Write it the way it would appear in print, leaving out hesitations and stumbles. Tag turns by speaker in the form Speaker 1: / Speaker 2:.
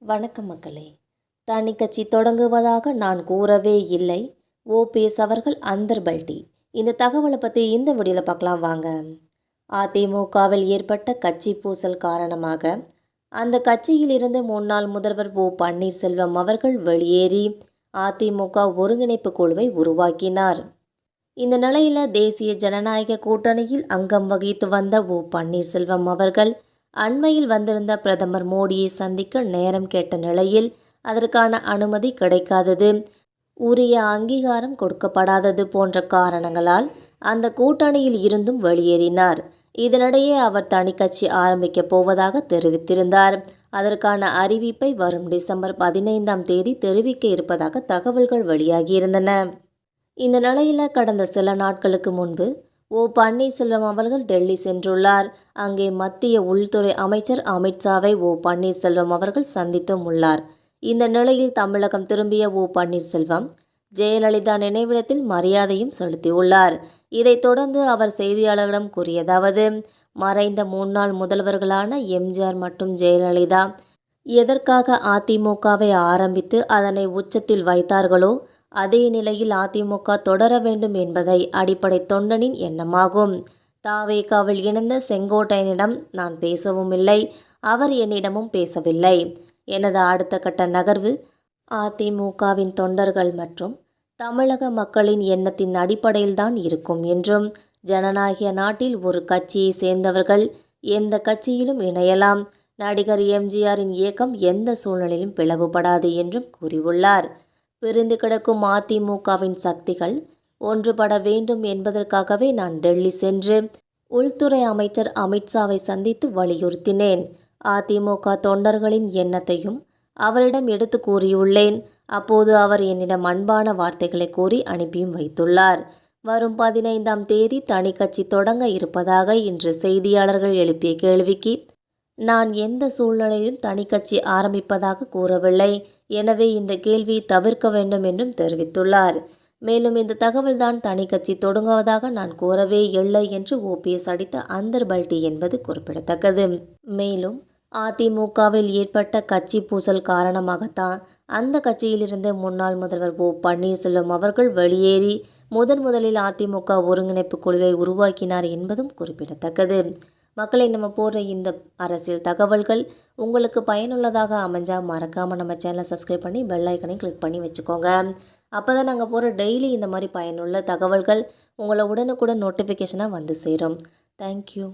Speaker 1: வணக்கம் மக்களே. தனி கட்சி தொடங்குவதாக நான் கூறவே இல்லை. ஓபிஎஸ் அவர்கள் அந்தர்பல்டி. இந்த தகவலை பற்றி இந்த வீடியோவில் பார்க்கலாம் வாங்க. அதிமுகவில் ஏற்பட்ட கட்சி பூசல் காரணமாக அந்த கட்சியில் இருந்து முன்னாள் முதல்வர் ஓ பன்னீர்செல்வம் அவர்கள் வெளியேறி அதிமுக ஒருங்கிணைப்பு குழுவை உருவாக்கினார். இந்த நிலையில் தேசிய ஜனநாயக கூட்டணியில் அங்கம் வகித்து வந்த ஓ பன்னீர்செல்வம் அவர்கள் அண்மையில் வந்திருந்த பிரதமர் மோடியை சந்திக்க நேரம் கேட்ட நிலையில் அதற்கான அனுமதி கிடைக்காதது, உரிய அங்கீகாரம் கொடுக்கப்படாதது போன்ற காரணங்களால் அந்த கூட்டணியில் இருந்தும் வெளியேறினார். இதனிடையே அவர் தனி கட்சி ஆரம்பிக்கப் போவதாக தெரிவித்திருந்தார். அதற்கான அறிவிப்பை வரும் டிசம்பர் 15ஆம் தேதி தெரிவிக்க இருப்பதாக தகவல்கள் வெளியாகியிருந்தன. இந்த நிலையில் கடந்த சில நாட்களுக்கு முன்பு ஓ பன்னீர்செல்வம் அவர்கள் டெல்லி சென்றுள்ளார். அங்கே மத்திய உள்துறை அமைச்சர் அமித்ஷாவை ஓ பன்னீர்செல்வம் அவர்கள் சந்தித்தும் உள்ளார். இந்த நிலையில் தமிழகம் திரும்பிய ஓ பன்னீர்செல்வம் ஜெயலலிதா நினைவிடத்தில் மரியாதையும் செலுத்தியுள்ளார். இதைத் தொடர்ந்து அவர் செய்தியாளர்களிடம் கூறியதாவது, மறைந்த முன்னாள் முதல்வர்களான எம்ஜிஆர் மற்றும் ஜெயலலிதா எதற்காக அதிமுகவை ஆரம்பித்து அதனை உச்சத்தில் வைத்தார்களோ அதே நிலையில் அதிமுக தொடர வேண்டும் என்பதை அடிப்படை தொண்டனின் எண்ணமாகும். தாவேகாவில் இணைந்த செங்கோட்டையனிடம் நான் பேசவும் இல்லை, அவர் என்னிடமும் பேசவில்லை. எனது அடுத்த கட்ட நகர்வு அதிமுகவின் தொண்டர்கள் மற்றும் தமிழக மக்களின் எண்ணத்தின் அடிப்படையில்தான் இருக்கும் என்றும், ஜனநாயக நாட்டில் ஒரு கட்சியை சேர்ந்தவர்கள் எந்த கட்சியிலும் இணையலாம். நடிகர் எம்ஜிஆரின் இயக்கம் எந்த சூழ்நிலையிலும் பிளவுபடாது என்றும் கூறியுள்ளார். பிரிந்து கிடக்கும் அதிமுகவின் சக்திகள் ஒன்றுபட வேண்டும் என்பதற்காகவே நான் டெல்லி சென்று உள்துறை அமைச்சர் அமித்ஷாவை சந்தித்து வலியுறுத்தினேன். அதிமுக தொண்டர்களின் எண்ணத்தையும் அவரிடம் எடுத்து கூறியுள்ளேன். அப்போது அவர் என்னிடம் அன்பான வார்த்தைகளை கூறி அனுப்பியும் வைத்துள்ளார். வரும் 15ஆம் தேதி தனி கட்சி தொடங்க இருப்பதாக இன்று செய்தியாளர்கள் எழுப்பிய கேள்விக்கு நான் எந்த சூழ்நிலையிலும் தனி கட்சி ஆரம்பிப்பதாக கூறவில்லை. எனவே இந்த கேள்வியை தவிர்க்க வேண்டும் என்றும் தெரிவித்துள்ளார். மேலும் இந்த தகவல்தான் தனி கட்சி தொடங்குவதாக நான் கூறவே இல்லை என்று ஓபிஎஸ் அடித்த அந்தர்பல்டி என்பது குறிப்பிடத்தக்கது. மேலும் அதிமுகவில் ஏற்பட்ட கட்சி பூசல் காரணமாகத்தான் அந்த கட்சியிலிருந்து முன்னாள் முதல்வர் ஓ பன்னீர்செல்வம் அவர்கள் வெளியேறி முதலில் அதிமுக ஒருங்கிணைப்பு குழுவை உருவாக்கினார் என்பதும் குறிப்பிடத்தக்கது. மக்களை நம்ம போடுற இந்த அரசியல் தகவல்கள் உங்களுக்கு பயனுள்ளதாக அமைஞ்சால் மறக்காமல் நம்ம சேனலை சப்ஸ்கிரைப் பண்ணி பெல் ஐக்கனை கிளிக் பண்ணி வச்சுக்கோங்க. அப்போ தான் நாங்கள் போகிற டெய்லி இந்த மாதிரி பயனுள்ள தகவல்கள் உங்களை உடனுக்குடன் நோட்டிஃபிகேஷனாக வந்து சேரும். தேங்க்யூ.